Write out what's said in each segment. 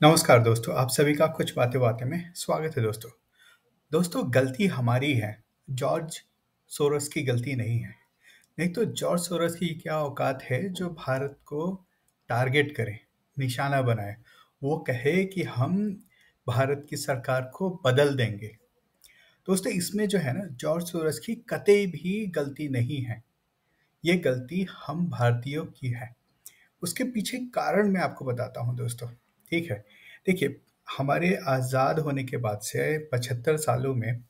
नमस्कार दोस्तों, आप सभी का कुछ बातें बातें में स्वागत है दोस्तों। दोस्तों, गलती हमारी है, जॉर्ज सोरोस की गलती नहीं है। नहीं तो जॉर्ज सोरोस की क्या औकात है जो भारत को टारगेट करे, निशाना बनाए, वो कहे कि हम भारत की सरकार को बदल देंगे। दोस्तों, इसमें जो है ना, जॉर्ज सोरोस की कतई भी गलती नहीं है। ये गलती हम भारतीयों की है। उसके पीछे कारण मैं आपको बताता हूँ दोस्तों। ठीक है, देखिए, हमारे आज़ाद होने के बाद से 75 सालों में,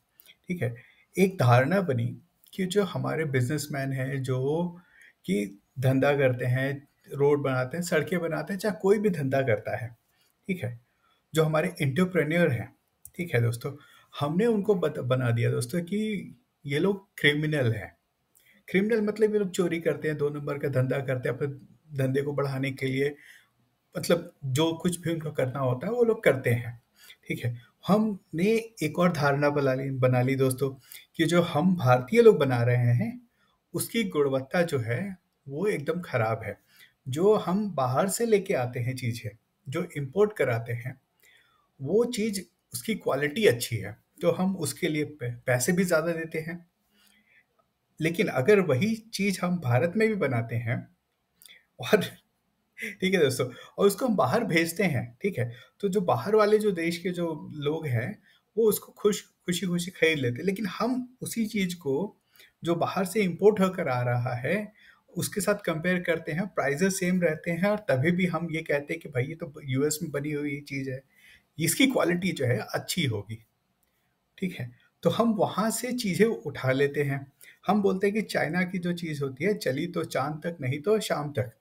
ठीक है, एक धारणा बनी कि जो हमारे बिजनेसमैन हैं, जो कि धंधा करते हैं, रोड बनाते हैं, सड़कें बनाते हैं, चाहे कोई भी धंधा करता है, ठीक है, जो हमारे एंटरप्रेन्योर हैं, ठीक है दोस्तों, हमने उनको बना दिया दोस्तों कि ये लोग क्रिमिनल हैं। क्रिमिनल मतलब ये लोग चोरी करते हैं, 2 नंबर का धंधा करते हैं, अपने धंधे को बढ़ाने के लिए, मतलब जो कुछ भी उनको करना होता है वो लोग करते हैं। ठीक है, हमने एक और धारणा बना ली दोस्तों कि जो हम भारतीय लोग बना रहे हैं उसकी गुणवत्ता जो है वो एकदम खराब है। जो हम बाहर से लेके आते हैं चीज़ें, जो इम्पोर्ट कराते हैं, वो चीज़, उसकी क्वालिटी अच्छी है, तो हम उसके लिए पैसे भी ज़्यादा देते हैं। लेकिन अगर वही चीज़ हम भारत में भी बनाते हैं और ठीक है दोस्तों, और उसको हम बाहर भेजते हैं, ठीक है, तो जो बाहर वाले जो देश के जो लोग हैं वो उसको खुशी खुशी खरीद लेते हैं। लेकिन हम उसी चीज को जो बाहर से इंपोर्ट होकर आ रहा है उसके साथ कंपेयर करते हैं, प्राइजेस सेम रहते हैं, और तभी भी हम ये कहते हैं कि भाई ये तो यूएस में बनी हुई चीज है, इसकी क्वालिटी जो है अच्छी होगी। ठीक है, तो हम वहां से चीजें उठा लेते हैं। हम बोलते हैं कि चाइना की जो चीज होती है, चली तो चांद तक, नहीं तो शाम तक।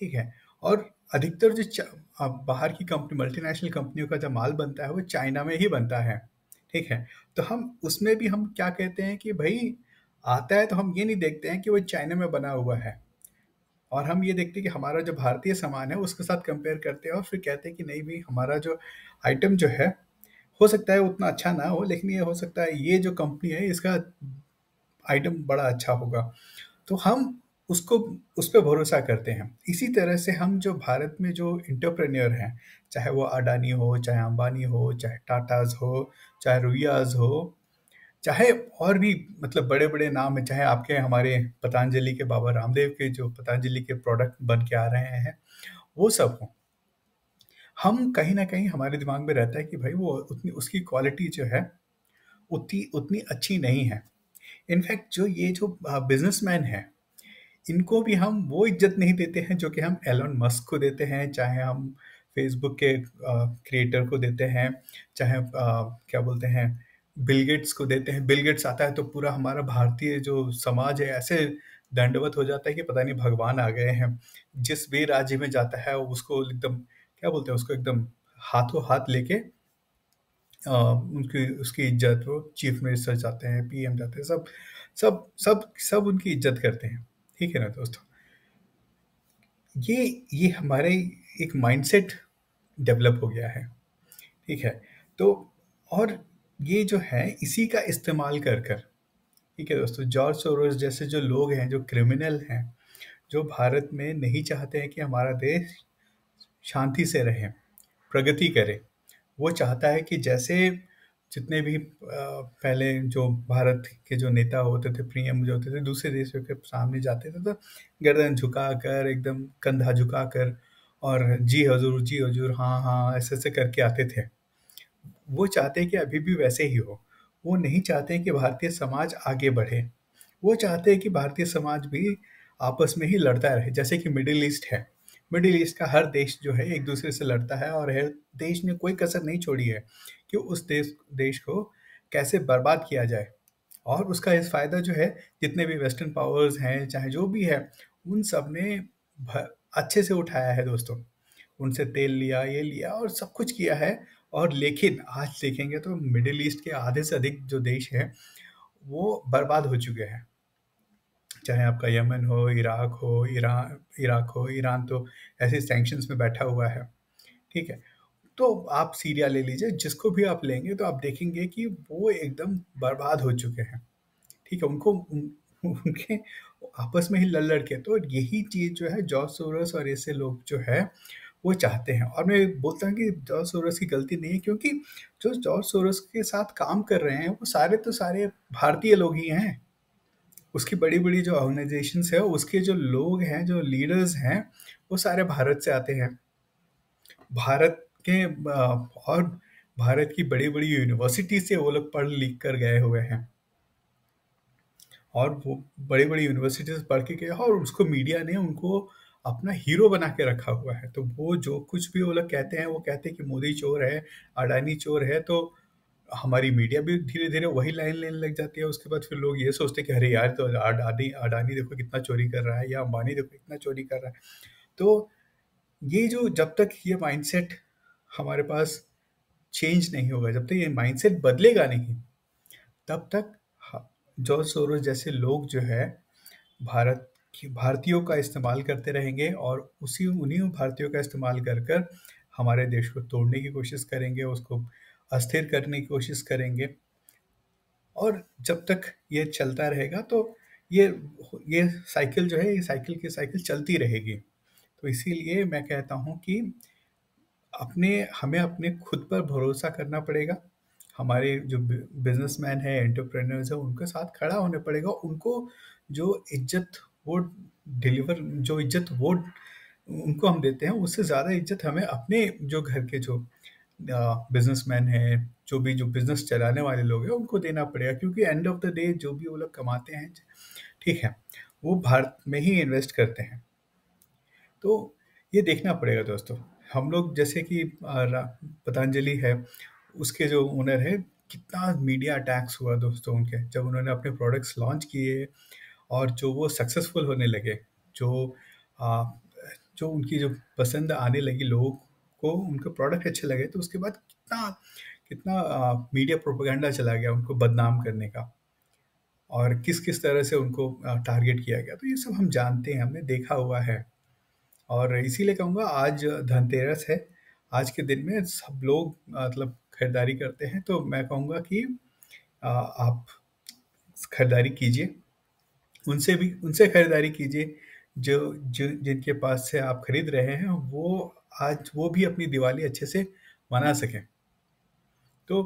ठीक है, और अधिकतर जो बाहर की कंपनी, मल्टीनेशनल कंपनियों का जो माल बनता है वो चाइना में ही बनता है। ठीक है, तो हम उसमें भी हम क्या कहते हैं कि भाई आता है, तो हम ये नहीं देखते हैं कि वो चाइना में बना हुआ है, और हम ये देखते हैं कि हमारा जो भारतीय सामान है उसके साथ कंपेयर करते हैं और फिर कहते हैं कि नहीं भाई, हमारा जो आइटम जो है हो सकता है उतना अच्छा ना हो, लेकिन ये हो सकता है ये जो कंपनी है इसका आइटम बड़ा अच्छा होगा, तो हम उसको, उस पे भरोसा करते हैं। इसी तरह से हम जो भारत में जो एंटरप्रेन्योर हैं, चाहे वो अडानी हो, चाहे अंबानी हो, चाहे टाटाज हो, चाहे रुइयाज हो, चाहे और भी मतलब बड़े बड़े नाम हैं, चाहे आपके हमारे पतंजलि के बाबा रामदेव के जो पतंजलि के प्रोडक्ट बन के आ रहे हैं, वो सब हो, हम कहीं ना कहीं हमारे दिमाग में रहता है कि भाई वो उतनी उसकी क्वालिटी जो है उतनी उतनी अच्छी नहीं है। इनफैक्ट जो ये जो बिजनेसमैन हैं, इनको भी हम वो इज्जत नहीं देते हैं जो कि हम एलन मस्क को देते हैं, चाहे हम फेसबुक के क्रिएटर को देते हैं, चाहे क्या बोलते हैं, बिल गेट्स को देते हैं। बिल गेट्स आता है तो पूरा हमारा भारतीय जो समाज है ऐसे दंडवत हो जाता है कि पता नहीं भगवान आ गए हैं। जिस भी राज्य में जाता है वो उसको एकदम, क्या बोलते हैं, उसको एकदम हाथों हाथ लेके उनकी उसकी इज्जत, वो चीफ मिनिस्टर जाते हैं, पीएम जाते हैं, सब सब सब सब उनकी इज्जत करते हैं। ठीक है ना दोस्तों, ये हमारे एक माइंडसेट डेवलप हो गया है। ठीक है, तो और ये जो है इसी का इस्तेमाल कर कर, ठीक है दोस्तों, जॉर्ज सोरोस जैसे जो लोग हैं, जो क्रिमिनल हैं, जो भारत में नहीं चाहते हैं कि हमारा देश शांति से रहे, प्रगति करे। वो चाहता है कि जैसे जितने भी पहले जो भारत के जो नेता होते थे, पीएम जो होते थे, दूसरे देशों के सामने जाते थे तो गर्दन झुकाकर, एकदम कंधा झुकाकर, और जी हजूर, हाँ हाँ, ऐसे ऐसे करके आते थे। वो चाहते हैं कि अभी भी वैसे ही हो। वो नहीं चाहते हैं कि भारतीय समाज आगे बढ़े। वो चाहते हैं कि भारतीय समाज भी आपस में ही लड़ता रहे, जैसे कि मिडिल ईस्ट है। मिडिल ईस्ट का हर देश जो है एक दूसरे से लड़ता है, और हर देश ने कोई कसर नहीं छोड़ी है कि उस देश देश को कैसे बर्बाद किया जाए। और उसका इस फ़ायदा जो है, जितने भी वेस्टर्न पावर्स हैं, चाहे जो भी है, उन सब ने अच्छे से उठाया है दोस्तों। उनसे तेल लिया, ये लिया और सब कुछ किया है। और लेकिन आज देखेंगे तो मिडिल ईस्ट के आधे से अधिक जो देश हैं वो बर्बाद हो चुके हैं। चाहे आपका यमन हो, इराक हो, ईरान तो ऐसे सैंक्शंस में बैठा हुआ है। ठीक है, तो आप सीरिया ले लीजिए, जिसको भी आप लेंगे तो आप देखेंगे कि वो एकदम बर्बाद हो चुके हैं। ठीक है, उनके आपस में ही लड़ लड़ के, तो यही चीज़ जो है जॉर्ज सोरोस और ऐसे लोग जो है वो चाहते हैं। और मैं बोलता हूँ कि जॉर्ज सोरोस की गलती नहीं है, क्योंकि जो जॉर्ज सोरोस के साथ काम कर रहे हैं वो सारे तो सारे भारतीय लोग ही हैं। उसकी बड़ी-बड़ी जो ऑर्गेनाइज़ेशंस है, उसके जो लोग हैं, जो लीडर्स हैं, वो सारे भारत से आते हैं। भारत के और भारत की बड़ी-बड़ी यूनिवर्सिटी से वो लोग पढ़ लिख कर गए हुए हैं। और वो बड़ी-बड़ी यूनिवर्सिटी से पढ़ के गए हैं, और उसको मीडिया ने उनको अपना हीरो बना के रखा हुआ है। तो वो जो कुछ भी वो लोग कहते हैं, वो कहते हैं कि मोदी चोर है, अडानी चोर है, तो हमारी मीडिया भी धीरे-धीरे वही लाइन लेने लग जाती है। उसके बाद फिर लोग ये सोचते हैं कि अरे यार! तो अडानी अडानी देखो कितना चोरी कर रहा है, या अंबानी देखो कितना चोरी कर रहा है। तो ये जो जब तक ये माइंडसेट हमारे पास चेंज नहीं होगा, जब तक ये माइंडसेट बदलेगा नहीं, तब तक ह जॉर्ज सोरोस जैसे लोग जो है भारतीयों का इस्तेमाल करते रहेंगे, और उसी उन्हीं भारतीयों का इस्तेमाल कर कर हमारे देश को तोड़ने की कोशिश करेंगे, उसको अस्थिर करने की कोशिश करेंगे। और जब तक ये चलता रहेगा, तो ये ये साइकिल जो है, ये साइकिल की साइकिल चलती रहेगी। तो इसीलिए मैं कहता हूँ कि हमें अपने खुद पर भरोसा करना पड़ेगा। हमारे जो बिजनेसमैन है, एंटरप्रेन्योर्स है, उनके साथ खड़ा होने पड़ेगा। उनको जो इज्जत वो जो इज्जत वो उनको हम देते हैं, उससे ज़्यादा इज्जत हमें अपने जो घर के जो बिजनेसमैन है, जो बिजनेस चलाने वाले लोग हैं, उनको देना पड़ेगा। क्योंकि एंड ऑफ द डे जो भी वो लोग कमाते हैं, ठीक है, वो भारत में ही इन्वेस्ट करते हैं। तो ये देखना पड़ेगा दोस्तों। हम लोग जैसे कि पतंजलि है, उसके जो ओनर है, कितना मीडिया अटैक्स हुआ दोस्तों उनके, जब उन्होंने अपने प्रोडक्ट्स लॉन्च किए और जो वो सक्सेसफुल होने लगे, जो आ, जो उनकी जो पसंद आने लगी लोगों को, उनके प्रोडक्ट अच्छे लगे, तो उसके बाद कितना कितना मीडिया प्रोपेगेंडा चला गया उनको बदनाम करने का, और किस किस तरह से उनको टारगेट किया गया। तो ये सब हम जानते हैं, हमने देखा हुआ है। और इसीलिए कहूँगा, आज धनतेरस है। आज के दिन में सब लोग मतलब खरीदारी करते हैं, तो मैं कहूँगा कि आप खरीदारी कीजिए। उनसे खरीदारी कीजिए जो जो जिनके पास से आप खरीद रहे हैं, वो भी अपनी दिवाली अच्छे से मना सकें। तो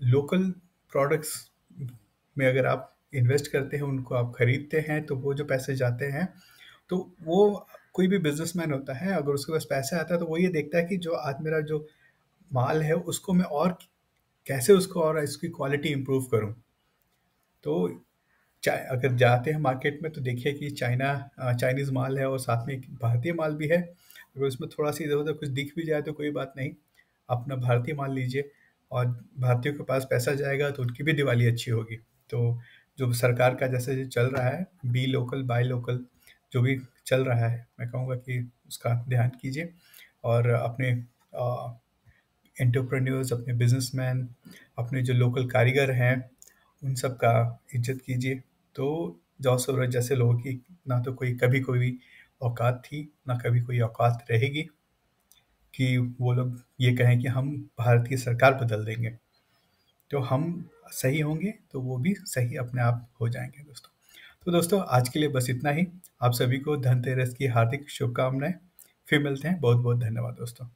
लोकल प्रोडक्ट्स में अगर आप इन्वेस्ट करते हैं, उनको आप खरीदते हैं, तो वो जो पैसे जाते हैं, तो वो कोई भी बिजनेसमैन होता है, अगर उसके पास पैसा आता है, तो वो ये देखता है कि जो आज मेरा जो माल है, उसको मैं और कैसे उसको और इसकी क्वालिटी इम्प्रूव करूं। तो अगर जाते हैं मार्केट में, तो देखिए कि चाइनीज़ माल है और साथ में एक भारतीय माल भी है। अगर उसमें थोड़ा सा इधर उधर कुछ दिख भी जाए तो कोई बात नहीं, अपना भारतीय माल लीजिए, और भारतीयों के पास पैसा जाएगा तो उनकी भी दिवाली अच्छी होगी। तो जो सरकार का जैसे जो चल रहा है, बी लोकल बाय लोकल, जो भी चल रहा है, मैं कहूँगा कि उसका ध्यान कीजिए, और अपने एंटरप्रेन्योर्स, अपने बिजनेसमैन, अपने जो लोकल कारीगर हैं, उन सब का इज्जत कीजिए। तो जॉर्ज सोरोस जैसे लोगों की ना तो कोई औकात थी, ना कभी कोई औकात रहेगी कि वो लोग ये कहें कि हम भारत की सरकार बदल देंगे। तो हम सही होंगे, तो वो भी सही अपने आप हो जाएंगे दोस्तों। तो दोस्तों, आज के लिए बस इतना ही। आप सभी को धनतेरस की हार्दिक शुभकामनाएं। फिर मिलते हैं। बहुत बहुत धन्यवाद दोस्तों।